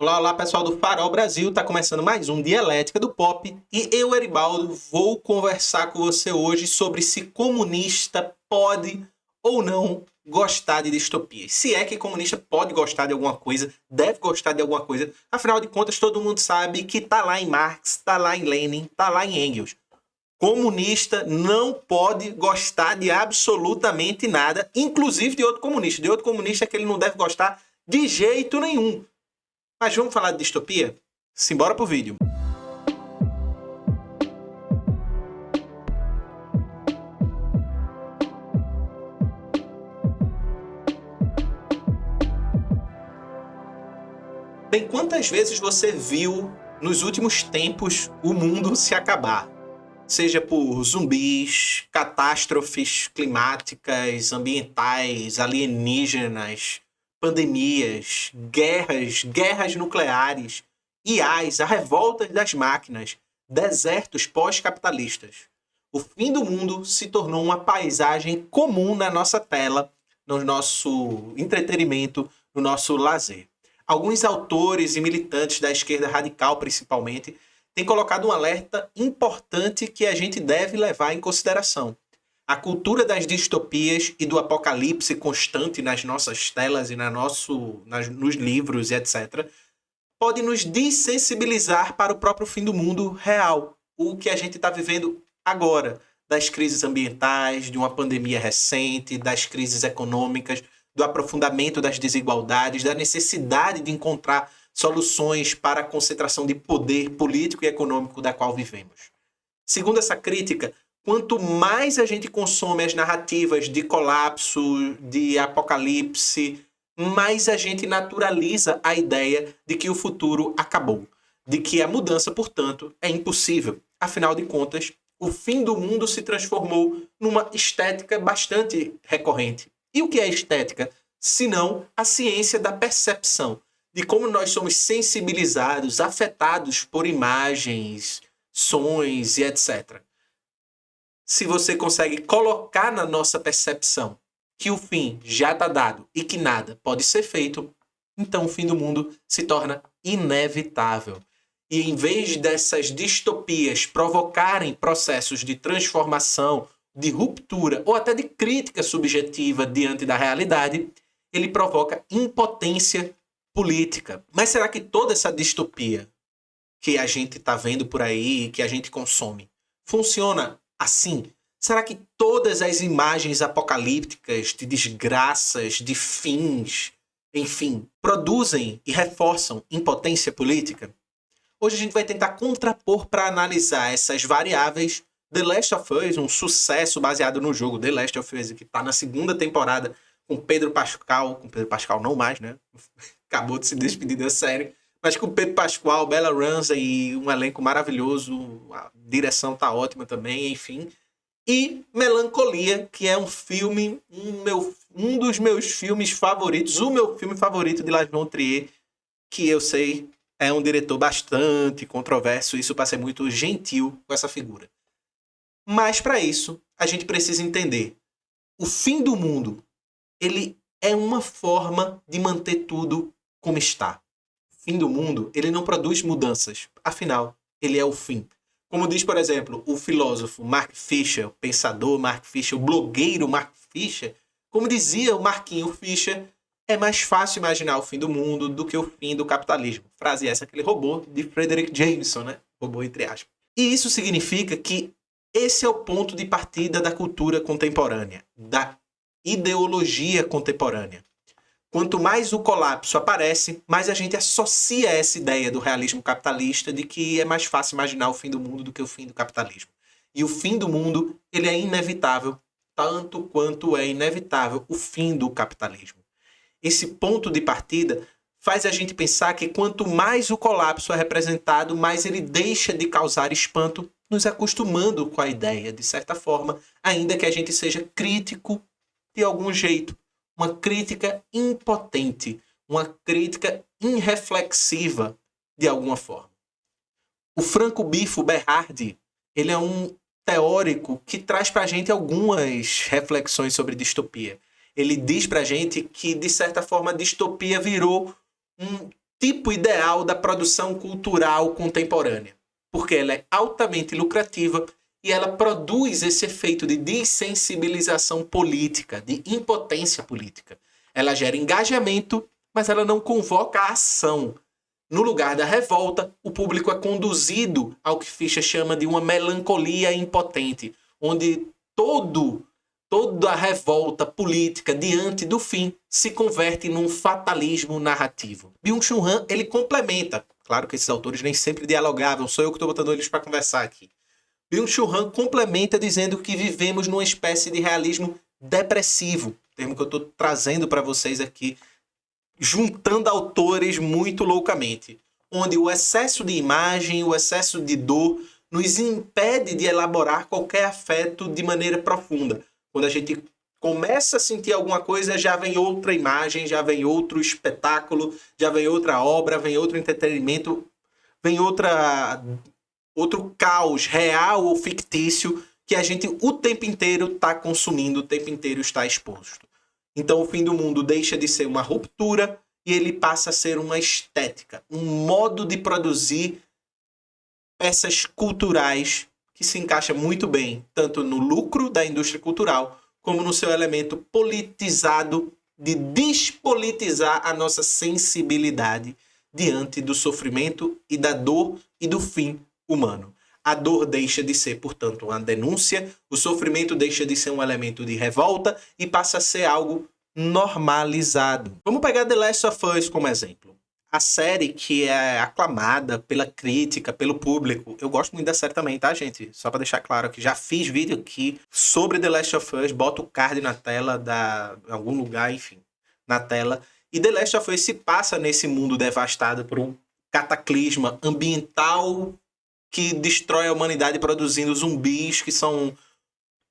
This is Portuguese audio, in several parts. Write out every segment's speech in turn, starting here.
Olá, olá pessoal do Farol Brasil, tá começando mais um Dialética do Pop e eu, Eribaldo, vou conversar com você hoje sobre se comunista pode ou não gostar de distopias. Se é que comunista pode gostar de alguma coisa, deve gostar de alguma coisa, afinal de contas todo mundo sabe que tá lá em Marx, tá lá em Lenin, tá lá em Engels. Comunista não pode gostar de absolutamente nada, inclusive de outro comunista. De outro comunista que ele não deve gostar de jeito nenhum. Mas vamos falar de distopia? Simbora pro vídeo. Bem, quantas vezes você viu nos últimos tempos o mundo se acabar? Seja por zumbis, catástrofes climáticas, ambientais, alienígenas, pandemias, guerras nucleares, IAs, a revolta das máquinas, desertos pós-capitalistas. O fim do mundo se tornou uma paisagem comum na nossa tela, no nosso entretenimento, no nosso lazer. Alguns autores e militantes da esquerda radical, principalmente, têm colocado um alerta importante que a gente deve levar em consideração. A cultura das distopias e do apocalipse constante nas nossas telas e nos livros e etc. pode nos dessensibilizar para o próprio fim do mundo real, o que a gente está vivendo agora, das crises ambientais, de uma pandemia recente, das crises econômicas, do aprofundamento das desigualdades, da necessidade de encontrar soluções para a concentração de poder político e econômico da qual vivemos. Segundo essa crítica, quanto mais a gente consome as narrativas de colapso, de apocalipse, mais a gente naturaliza a ideia de que o futuro acabou, de que a mudança, portanto, é impossível. Afinal de contas, o fim do mundo se transformou numa estética bastante recorrente. E o que é estética? Senão a ciência da percepção, de como nós somos sensibilizados, afetados por imagens, sons e etc. Se você consegue colocar na nossa percepção que o fim já está dado e que nada pode ser feito, então o fim do mundo se torna inevitável. E em vez dessas distopias provocarem processos de transformação, de ruptura ou até de crítica subjetiva diante da realidade, ele provoca impotência política. Mas será que toda essa distopia que a gente está vendo por aí, que a gente consome, funciona assim? Será que todas as imagens apocalípticas de desgraças, de fins, enfim, produzem e reforçam impotência política? Hoje a gente vai tentar contrapor para analisar essas variáveis The Last of Us, um sucesso baseado no jogo The Last of Us, que está na segunda temporada com Pedro Pascal não mais, né? Acabou de se despedir da série, mas com Pedro Pascal, Bella Ramsey e um elenco maravilhoso, a direção tá ótima também, enfim. E Melancolia, que é um filme, um dos meus filmes favoritos, o meu filme favorito de Lars von Trier, que eu sei é um diretor bastante controverso, isso para ser muito gentil com essa figura. Mas para isso, a gente precisa entender. O fim do mundo, ele é uma forma de manter tudo como está. O fim do mundo, ele não produz mudanças. Afinal, ele é o fim. Como diz, por exemplo, o filósofo Mark Fisher, o pensador Mark Fisher, o blogueiro Mark Fisher, como dizia o Marquinho Fischer, é mais fácil imaginar o fim do mundo do que o fim do capitalismo. Frase essa que ele roubou de Frederick Jameson, né? Roubou entre aspas. E isso significa que esse é o ponto de partida da cultura contemporânea, da ideologia contemporânea. Quanto mais o colapso aparece, mais a gente associa essa ideia do realismo capitalista de que é mais fácil imaginar o fim do mundo do que o fim do capitalismo. E o fim do mundo, ele é inevitável, tanto quanto é inevitável o fim do capitalismo. Esse ponto de partida faz a gente pensar que quanto mais o colapso é representado, mais ele deixa de causar espanto, nos acostumando com a ideia, de certa forma, ainda que a gente seja crítico de algum jeito. Uma crítica impotente, uma crítica irreflexiva de alguma forma. O Franco Bifo Berardi, ele é um teórico que traz para a gente algumas reflexões sobre distopia. Ele diz para a gente que, de certa forma, a distopia virou tipo ideal da produção cultural contemporânea, porque ela é altamente lucrativa e ela produz esse efeito de dessensibilização política, de impotência política. Ela gera engajamento, mas ela não convoca a ação. No lugar da revolta, o público é conduzido ao que Fischer chama de uma melancolia impotente, onde toda a revolta política diante do fim se converte num fatalismo narrativo. Byung-Chul Han, ele complementa, claro que esses autores nem sempre dialogavam, sou eu que estou botando eles para conversar aqui. Byung-Chul Han complementa dizendo que vivemos numa espécie de realismo depressivo, termo que eu estou trazendo para vocês aqui, juntando autores muito loucamente, onde o excesso de imagem, o excesso de dor, nos impede de elaborar qualquer afeto de maneira profunda. Quando a gente começa a sentir alguma coisa, já vem outra imagem, já vem outro espetáculo, já vem outra obra, vem outro entretenimento, vem outro caos real ou fictício que a gente o tempo inteiro está consumindo, o tempo inteiro está exposto. Então o fim do mundo deixa de ser uma ruptura e ele passa a ser uma estética, um modo de produzir peças culturais que se encaixa muito bem, tanto no lucro da indústria cultural, como no seu elemento politizado de despolitizar a nossa sensibilidade diante do sofrimento e da dor e do fim humano. A dor deixa de ser, portanto, uma denúncia, o sofrimento deixa de ser um elemento de revolta e passa a ser algo normalizado. Vamos pegar The Last of Us como exemplo. A série que é aclamada pela crítica, pelo público. Eu gosto muito da série também, tá, gente? Só pra deixar claro que já fiz vídeo aqui sobre The Last of Us. Boto o card na tela, em algum lugar, enfim, na tela. E The Last of Us se passa nesse mundo devastado por um cataclisma ambiental que destrói a humanidade produzindo zumbis que são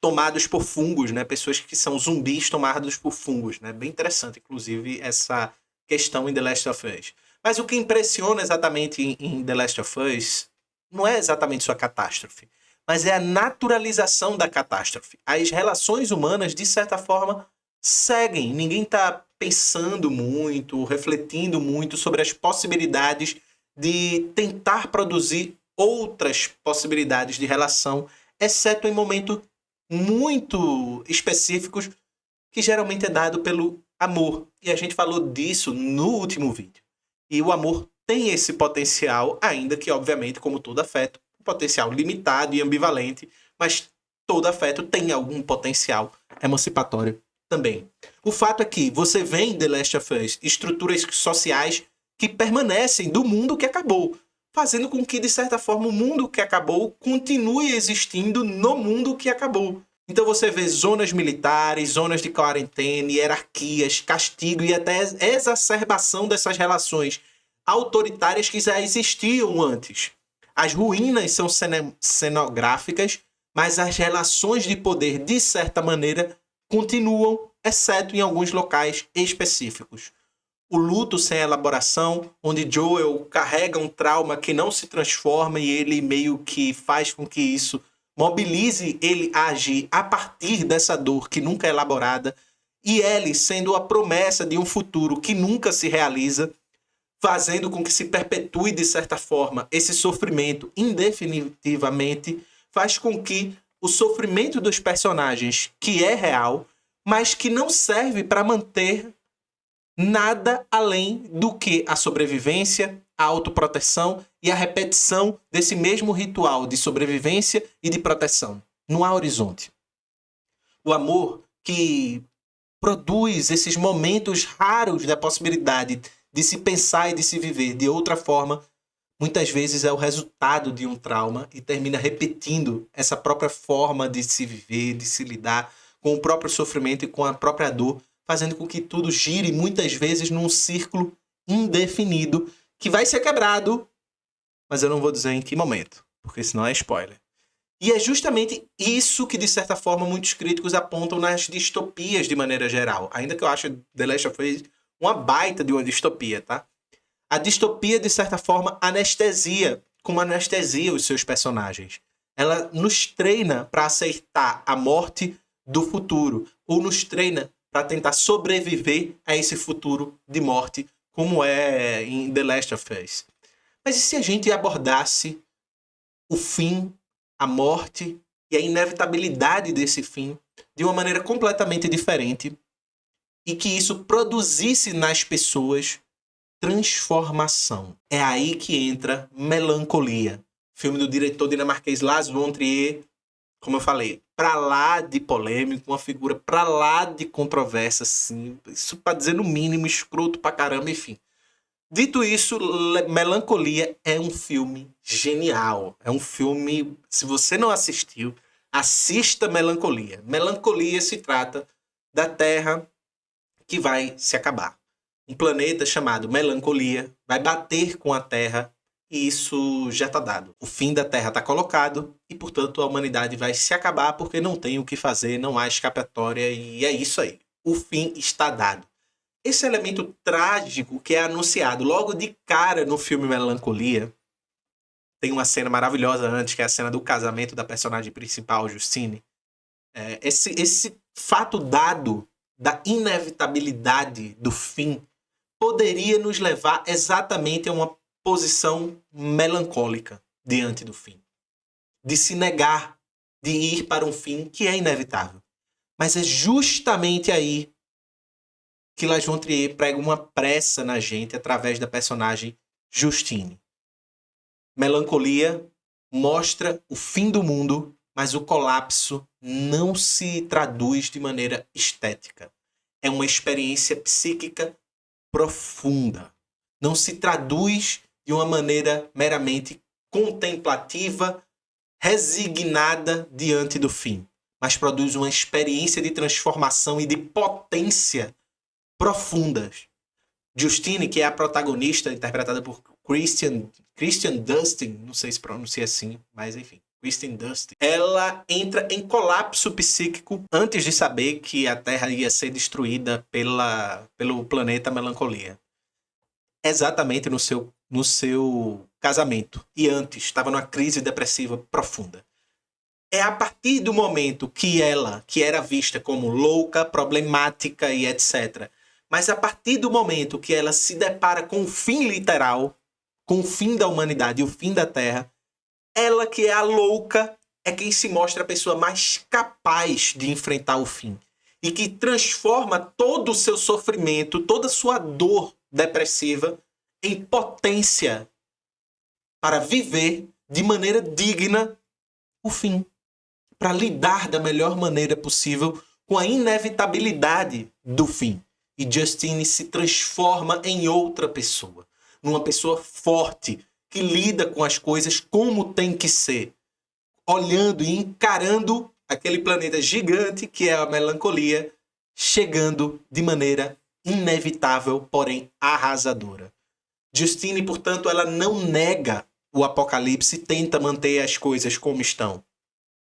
tomados por fungos, né? Pessoas que são zumbis tomados por fungos, né? Bem interessante, inclusive, essa questão em The Last of Us. Mas o que impressiona exatamente em The Last of Us não é exatamente sua catástrofe, mas é a naturalização da catástrofe. As relações humanas, de certa forma, seguem. Ninguém está pensando muito, refletindo muito sobre as possibilidades de tentar produzir outras possibilidades de relação, exceto em momentos muito específicos, que geralmente é dado pelo amor. E a gente falou disso no último vídeo. E o amor tem esse potencial, ainda que, obviamente, como todo afeto, um potencial limitado e ambivalente, mas todo afeto tem algum potencial emancipatório também. O fato é que você vê em The Last of Us estruturas sociais que permanecem do mundo que acabou, fazendo com que, de certa forma, o mundo que acabou continue existindo no mundo que acabou. Então você vê zonas militares, zonas de quarentena, hierarquias, castigo e até exacerbação dessas relações autoritárias que já existiam antes. As ruínas são cenográficas, mas as relações de poder, de certa maneira, continuam, exceto em alguns locais específicos. O luto sem elaboração, onde Joel carrega um trauma que não se transforma e ele meio que faz com que isso mobilize ele a agir a partir dessa dor que nunca é elaborada, e Ellie sendo a promessa de um futuro que nunca se realiza, fazendo com que se perpetue, de certa forma, esse sofrimento indefinitivamente, faz com que o sofrimento dos personagens, que é real, mas que não serve para manter nada além do que a sobrevivência, a autoproteção e a repetição desse mesmo ritual de sobrevivência e de proteção. Não há horizonte. O amor que produz esses momentos raros da possibilidade de se pensar e de se viver de outra forma, muitas vezes é o resultado de um trauma e termina repetindo essa própria forma de se viver, de se lidar com o próprio sofrimento e com a própria dor, fazendo com que tudo gire muitas vezes num círculo indefinido que vai ser quebrado, mas eu não vou dizer em que momento, porque senão é spoiler. E é justamente isso que, de certa forma, muitos críticos apontam nas distopias de maneira geral. Ainda que eu ache The Last of Us uma baita de uma distopia, tá? A distopia, de certa forma, anestesia, como anestesia os seus personagens. Ela nos treina para aceitar a morte do futuro, ou nos treina para tentar sobreviver a esse futuro de morte como é em The Last of Us. Mas e se a gente abordasse o fim, a morte e a inevitabilidade desse fim de uma maneira completamente diferente e que isso produzisse nas pessoas transformação? É aí que entra Melancolia, filme do diretor dinamarquês Lars von Trier, como eu falei, pra lá de polêmico, uma figura pra lá de controversa, assim, isso pra dizer no mínimo, escroto pra caramba, enfim. Dito isso, Melancolia é um filme genial. É um filme, se você não assistiu, assista Melancolia. Melancolia se trata da Terra que vai se acabar. Um planeta chamado Melancolia vai bater com a Terra e isso já está dado. O fim da Terra está colocado e, portanto, a humanidade vai se acabar porque não tem o que fazer, não há escapatória e é isso aí. O fim está dado. Esse elemento trágico que é anunciado logo de cara no filme Melancolia, tem uma cena maravilhosa antes, que é a cena do casamento da personagem principal, Justine. Esse fato dado da inevitabilidade do fim poderia nos levar exatamente a uma posição melancólica diante do fim. De se negar, de ir para um fim que é inevitável. Mas é justamente aí que Lars von Trier prega uma pressa na gente através da personagem Justine. Melancolia mostra o fim do mundo, mas o colapso não se traduz de maneira estética. É uma experiência psíquica profunda. Não se traduz de uma maneira meramente contemplativa, resignada diante do fim, mas produz uma experiência de transformação e de potência profundas. Justine, que é a protagonista, interpretada por Christian Dustin, não sei se pronuncia assim, mas enfim, Christian Dustin, ela entra em colapso psíquico antes de saber que a Terra ia ser destruída pelo planeta Melancolia. Exatamente no seu casamento. E antes, estava numa crise depressiva profunda. É a partir do momento que ela, que era vista como louca, problemática e etc., mas a partir do momento que ela se depara com o fim literal, com o fim da humanidade e o fim da Terra, ela que é a louca é quem se mostra a pessoa mais capaz de enfrentar o fim. E que transforma todo o seu sofrimento, toda a sua dor depressiva em potência para viver de maneira digna o fim. Para lidar da melhor maneira possível com a inevitabilidade do fim. E Justine se transforma em outra pessoa. Numa pessoa forte, que lida com as coisas como tem que ser. Olhando e encarando aquele planeta gigante que é a melancolia, chegando de maneira inevitável, porém arrasadora. Justine, portanto, ela não nega o apocalipse e tenta manter as coisas como estão.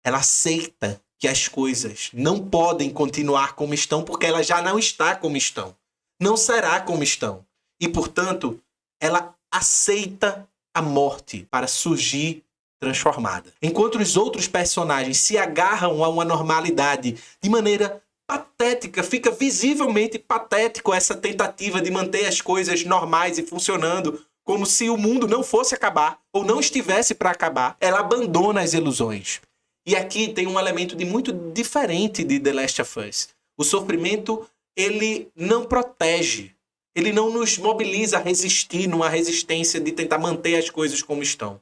Ela aceita que as coisas não podem continuar como estão porque ela já não está como estão. Não será como estão. E, portanto, ela aceita a morte para surgir transformada. Enquanto os outros personagens se agarram a uma normalidade de maneira patética, fica visivelmente patético essa tentativa de manter as coisas normais e funcionando como se o mundo não fosse acabar ou não estivesse para acabar. Ela abandona as ilusões. E aqui tem um elemento de muito diferente de The Last of Us. O sofrimento, ele não protege. Ele não nos mobiliza a resistir numa resistência de tentar manter as coisas como estão.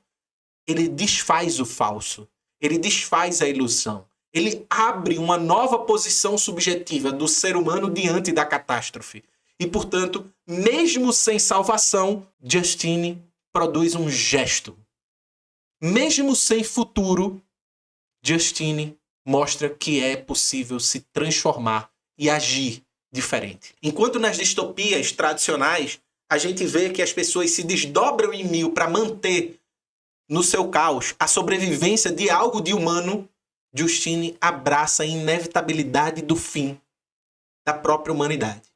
Ele desfaz o falso. Ele desfaz a ilusão. Ele abre uma nova posição subjetiva do ser humano diante da catástrofe. E, portanto, mesmo sem salvação, Justine produz um gesto. Mesmo sem futuro, Justine mostra que é possível se transformar e agir diferente. Enquanto nas distopias tradicionais, a gente vê que as pessoas se desdobram em mil para manter no seu caos a sobrevivência de algo de humano, Justine abraça a inevitabilidade do fim da própria humanidade.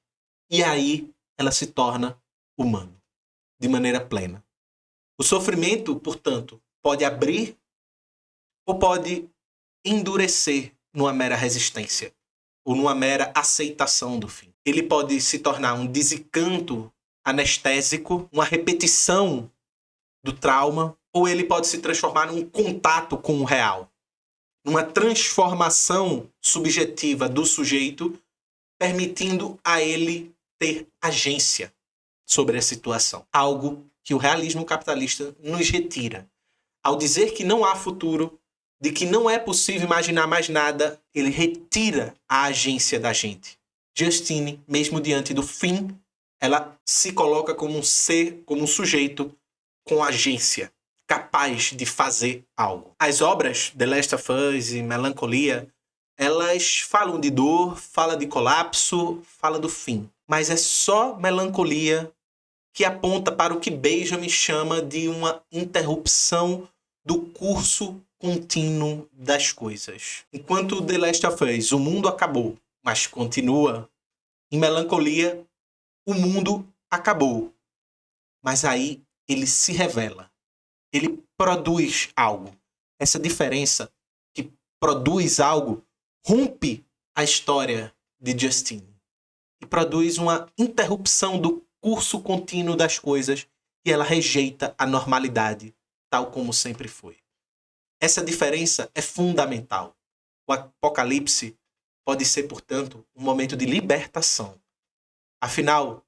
E aí ela se torna humano, de maneira plena. O sofrimento, portanto, pode abrir ou pode endurecer numa mera resistência ou numa mera aceitação do fim. Ele pode se tornar um desencanto anestésico, uma repetição do trauma, ou ele pode se transformar num contato com o real, numa transformação subjetiva do sujeito, permitindo a ele ter agência sobre a situação. Algo que o realismo capitalista nos retira. Ao dizer que não há futuro, de que não é possível imaginar mais nada, ele retira a agência da gente. Justine, mesmo diante do fim, ela se coloca como um ser, como um sujeito com agência, capaz de fazer algo. As obras The Last of Us e Melancolia, elas falam de dor, falam de colapso, falam do fim. Mas é só Melancolia que aponta para o que Benjamin chama de uma interrupção do curso contínuo das coisas. Enquanto The Last of Us, o mundo acabou, mas continua. Em Melancolia, o mundo acabou, mas aí ele se revela. Ele produz algo. Essa diferença, que produz algo, rompe a história de Justine e produz uma interrupção do curso contínuo das coisas, e ela rejeita a normalidade, tal como sempre foi. Essa diferença é fundamental. O apocalipse pode ser, portanto, um momento de libertação. Afinal,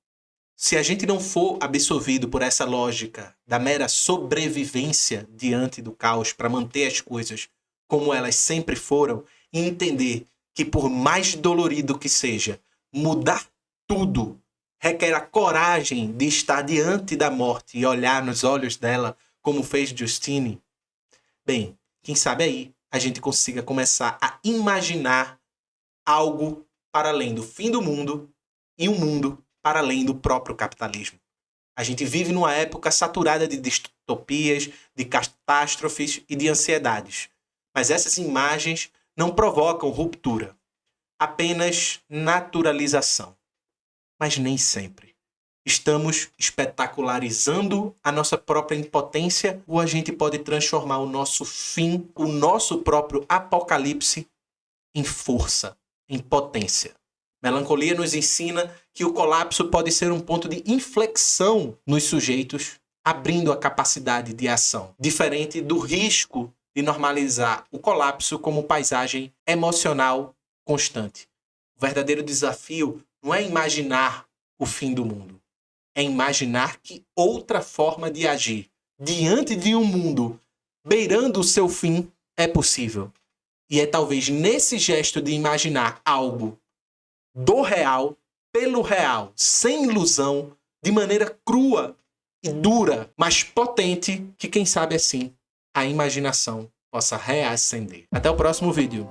se a gente não for absolvido por essa lógica da mera sobrevivência diante do caos para manter as coisas como elas sempre foram, e entender que, por mais dolorido que seja, mudar tudo requer a coragem de estar diante da morte e olhar nos olhos dela, como fez Justine, bem, quem sabe aí a gente consiga começar a imaginar algo para além do fim do mundo e um mundo para além do próprio capitalismo. A gente vive numa época saturada de distopias, de catástrofes e de ansiedades. Mas essas imagens não provocam ruptura, apenas naturalização. Mas nem sempre. Estamos espetacularizando a nossa própria impotência, ou a gente pode transformar o nosso fim, o nosso próprio apocalipse, em força, em potência. Melancolia nos ensina que o colapso pode ser um ponto de inflexão nos sujeitos, abrindo a capacidade de ação, diferente do risco de normalizar o colapso como paisagem emocional constante. O verdadeiro desafio não é imaginar o fim do mundo, é imaginar que outra forma de agir diante de um mundo beirando o seu fim é possível. E é talvez nesse gesto de imaginar algo do real, pelo real, sem ilusão, de maneira crua e dura, mas potente, que quem sabe assim a imaginação possa reacender. Até o próximo vídeo.